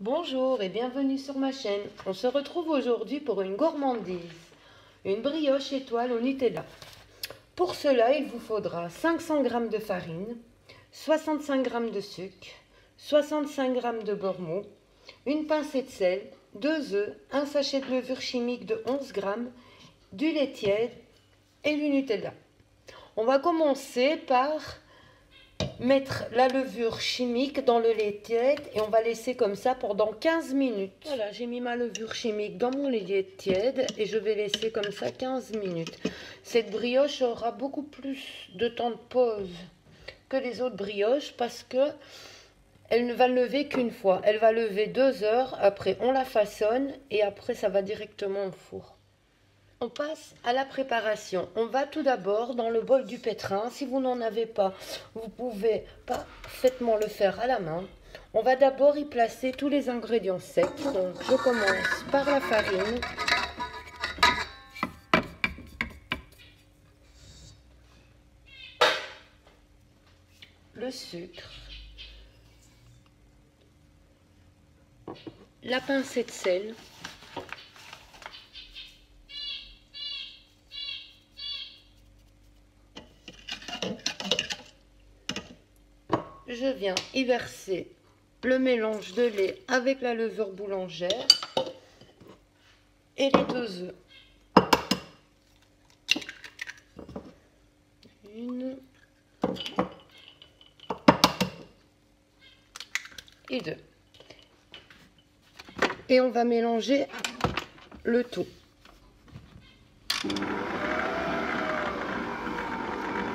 Bonjour et bienvenue sur ma chaîne. On se retrouve aujourd'hui pour une gourmandise, une brioche étoile au Nutella. Pour cela, il vous faudra 500 g de farine, 65 g de sucre, 65 g de beurre mou, une pincée de sel, 2 œufs, un sachet de levure chimique de 11 g, du lait tiède et du Nutella. On va commencer par mettre la levure chimique dans le lait tiède et on va laisser comme ça pendant 15 minutes. Voilà, j'ai mis ma levure chimique dans mon lait tiède et je vais laisser comme ça 15 minutes. Cette brioche aura beaucoup plus de temps de pause que les autres brioches parce que elle ne va lever qu'une fois. Elle va lever 2 heures, après on la façonne et après ça va directement au four. On passe à la préparation. On va tout d'abord dans le bol du pétrin. Si vous n'en avez pas, vous pouvez parfaitement le faire à la main. On va d'abord y placer tous les ingrédients secs. Donc je commence par la farine. Le sucre. La pincée de sel. Je viens y verser le mélange de lait avec la levure boulangère et les 2 œufs. Une et 2. Et on va mélanger le tout.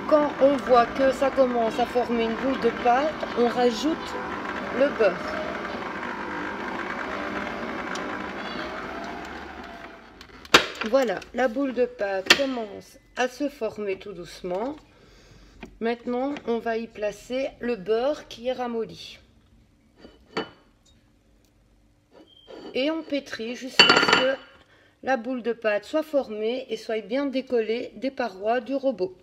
Quand on voit que ça commence à former une boule de pâte, on rajoute le beurre. Voilà, la boule de pâte commence à se former tout doucement. Maintenant, on va y placer le beurre qui est ramolli. Et on pétrit jusqu'à ce que la boule de pâte soit formée et soit bien décollée des parois du robot.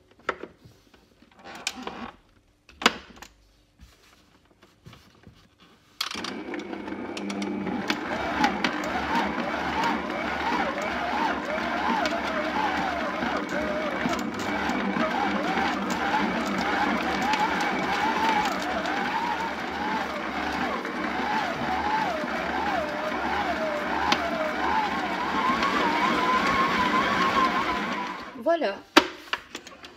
Voilà,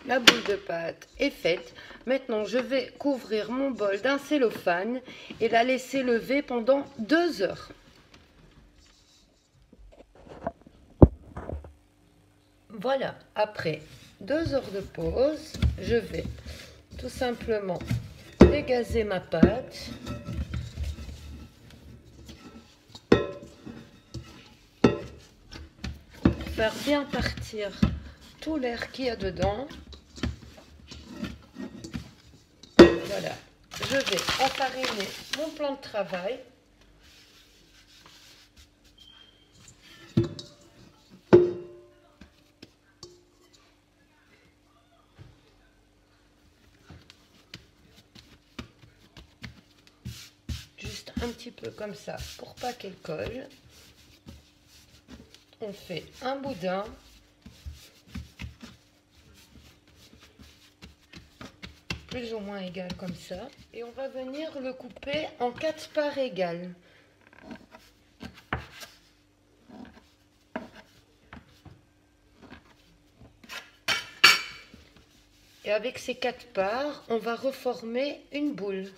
la boule de pâte est faite. Maintenant, je vais couvrir mon bol d'un cellophane et la laisser lever pendant 2 heures. Voilà, après 2 heures de pause, je vais tout simplement dégazer ma pâte. Faire bien partir tout l'air qu'il y a dedans. Voilà, je vais enfariner mon plan de travail. Juste un petit peu comme ça pour pas qu'elle colle. On fait un boudin. Plus ou moins égal comme ça. Et on va venir le couper en 4 parts égales. Et avec ces 4 parts, on va reformer une boule.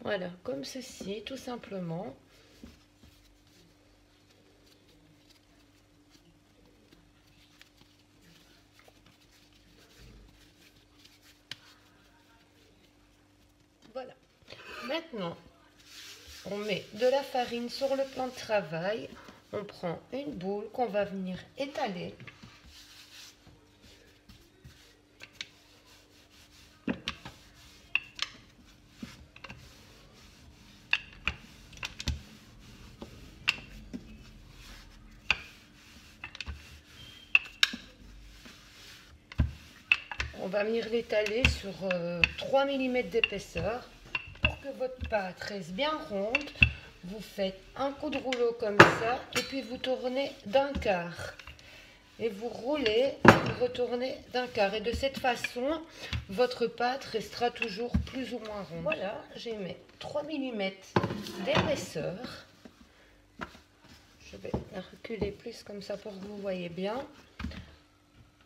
Voilà, comme ceci, tout simplement. Voilà. Maintenant, on met de la farine sur le plan de travail. On prend une boule qu'on va venir étaler. On va venir l'étaler sur 3 mm d'épaisseur. Pour que votre pâte reste bien ronde, vous faites un coup de rouleau comme ça et puis vous tournez d'un quart. Et vous roulez, vous retournez d'un quart. Et de cette façon, votre pâte restera toujours plus ou moins ronde. Voilà, j'ai mis 3 mm d'épaisseur. Je vais la reculer plus comme ça pour que vous voyez bien.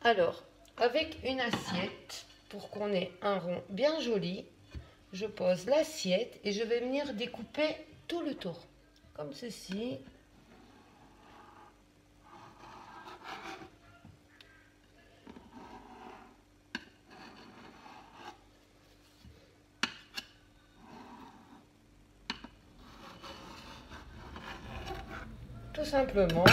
Alors, avec une assiette, pour qu'on ait un rond bien joli, je pose l'assiette et je vais venir découper tout le tour, comme ceci. Tout simplement.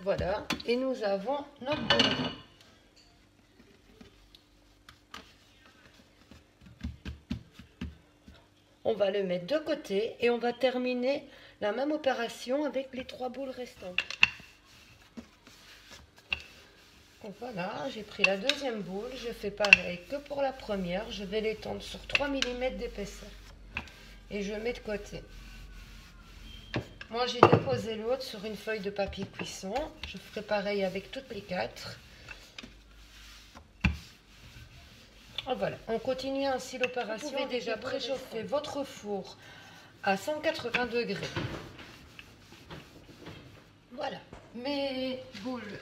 Voilà, et nous avons notre boule. On va le mettre de côté et on va terminer la même opération avec les 3 boules restantes. Donc voilà, j'ai pris la deuxième boule, je fais pareil que pour la première, je vais l'étendre sur 3 mm d'épaisseur et je mets de côté. Moi j'ai déposé l'autre sur une feuille de papier cuisson, je ferai pareil avec toutes les 4. Et voilà, on continue ainsi l'opération. Vous pouvez déjà préchauffer votre four à 180 degrés. Voilà, mes boules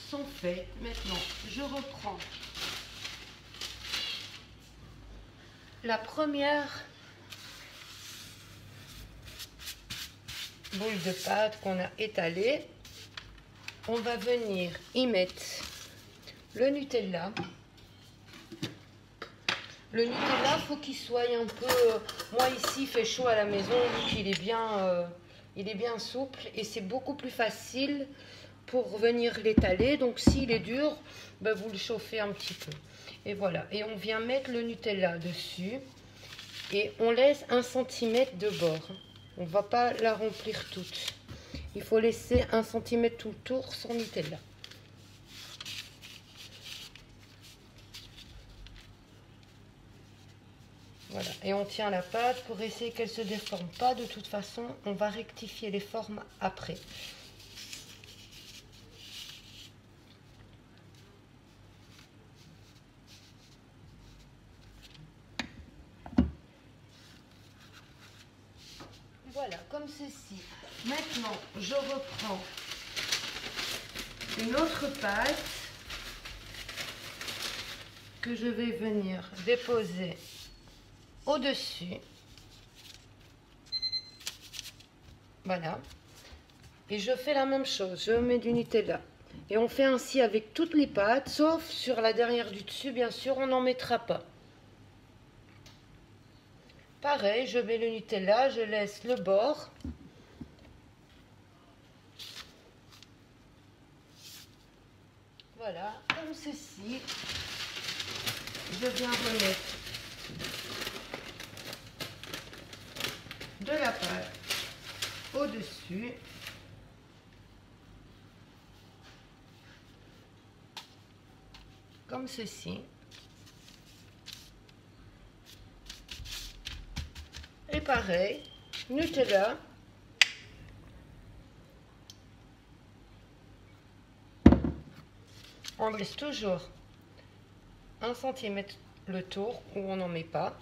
sont faites. Maintenant, je reprends la première boule de pâte qu'on a étalée. On va venir y mettre le Nutella. Le Nutella, faut qu'il soit un peu... moi ici, il fait chaud à la maison, donc il est bien souple et c'est beaucoup plus facile pour venir l'étaler. Donc s'il est dur, ben, vous le chauffez un petit peu. Et voilà, et on vient mettre le Nutella dessus et on laisse 1 cm de bord. On ne va pas la remplir toute. Il faut laisser 1 cm tout le tour sans Nutella. Voilà, et on tient la pâte pour essayer qu'elle ne se déforme pas. De toute façon, on va rectifier les formes après. Voilà, comme ceci. Maintenant, je reprends une autre pâte que je vais venir déposer au-dessus. Voilà. Et je fais la même chose. Je mets du Nutella. Et on fait ainsi avec toutes les pâtes, sauf sur la dernière du dessus, bien sûr, on n'en mettra pas. Pareil, je mets le Nutella, je laisse le bord. Voilà, comme ceci. Je viens remettre de la pâte au-dessus. Comme ceci. Et pareil, Nutella. On laisse toujours 1 cm le tour où on n'en met pas.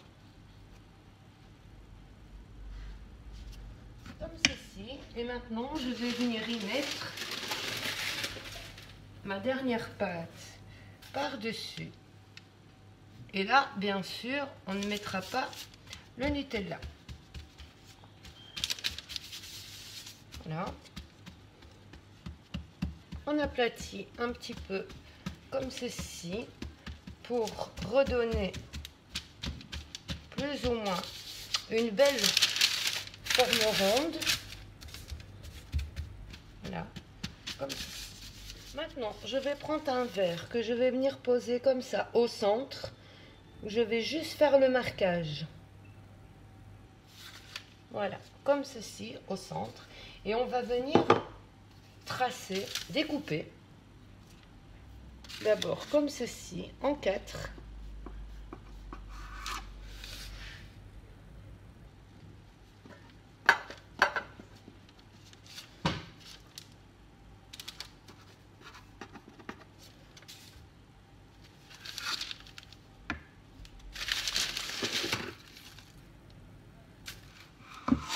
Comme ceci. Et maintenant, je vais venir y mettre ma dernière pâte par-dessus. Et là, bien sûr, on ne mettra pas le Nutella. Voilà. On aplatit un petit peu comme ceci pour redonner plus ou moins une belle forme ronde. Voilà. Comme ça. Maintenant, je vais prendre un verre que je vais venir poser comme ça au centre. Je vais juste faire le marquage. Voilà, comme ceci au centre. Et on va venir tracer, découper. D'abord comme ceci, en 4.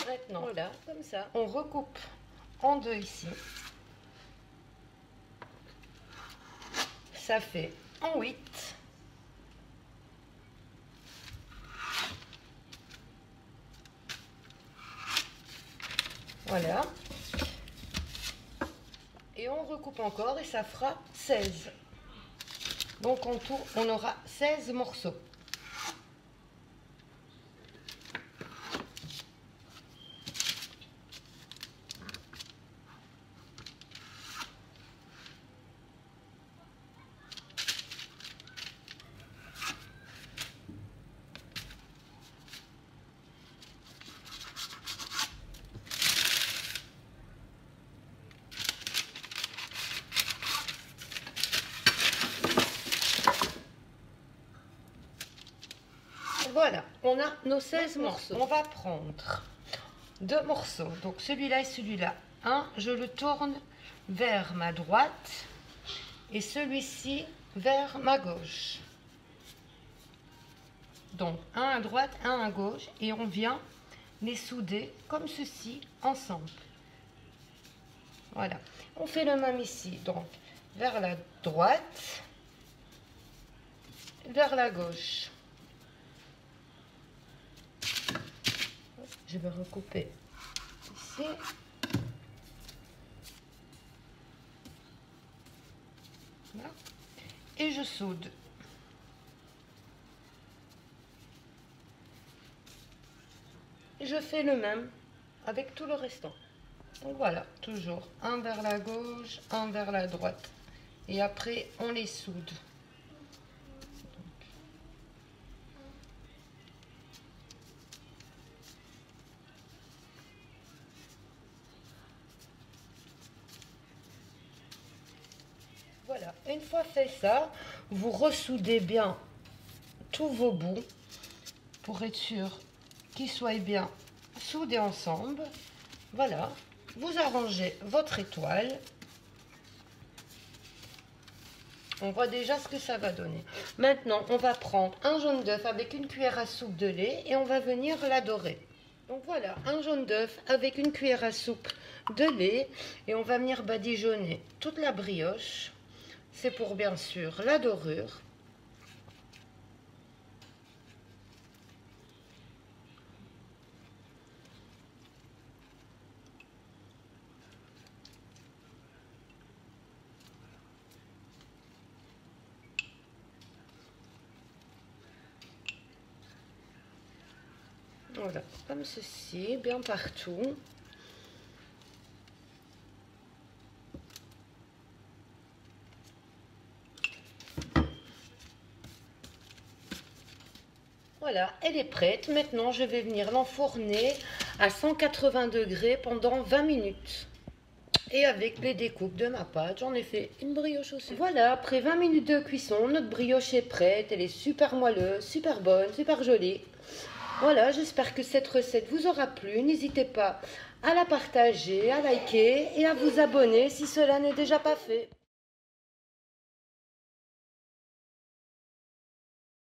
Maintenant, voilà, comme ça, on recoupe en 2 ici. Ça fait en 8. Voilà. Et on recoupe encore et ça fera 16. Donc en tout, on aura 16 morceaux. Voilà, on a nos 16 morceaux. On va prendre 2 morceaux, donc celui-là et celui-là. Un, je le tourne vers ma droite et celui-ci vers ma gauche. Donc un à droite, un à gauche et on vient les souder comme ceci ensemble. Voilà, on fait le même ici, donc vers la droite, vers la gauche. Je vais recouper ici. Voilà. Et je soude. Et je fais le même avec tout le restant. Donc voilà, toujours un vers la gauche, un vers la droite. Et après, on les soude. Voilà, une fois fait ça, vous ressoudez bien tous vos bouts pour être sûr qu'ils soient bien soudés ensemble. Voilà, vous arrangez votre étoile. On voit déjà ce que ça va donner. Maintenant, on va prendre un jaune d'œuf avec une cuillère à soupe de lait et on va venir la dorer. Donc voilà, un jaune d'œuf avec une cuillère à soupe de lait et on va venir badigeonner toute la brioche. C'est pour bien sûr la dorure. Voilà, comme ceci, bien partout. Voilà, elle est prête. Maintenant, je vais venir l'enfourner à 180 degrés pendant 20 minutes. Et avec les découpes de ma pâte, j'en ai fait une brioche aussi. Voilà, après 20 minutes de cuisson, notre brioche est prête. Elle est super moelleuse, super bonne, super jolie. Voilà, j'espère que cette recette vous aura plu. N'hésitez pas à la partager, à liker et à vous abonner si cela n'est déjà pas fait.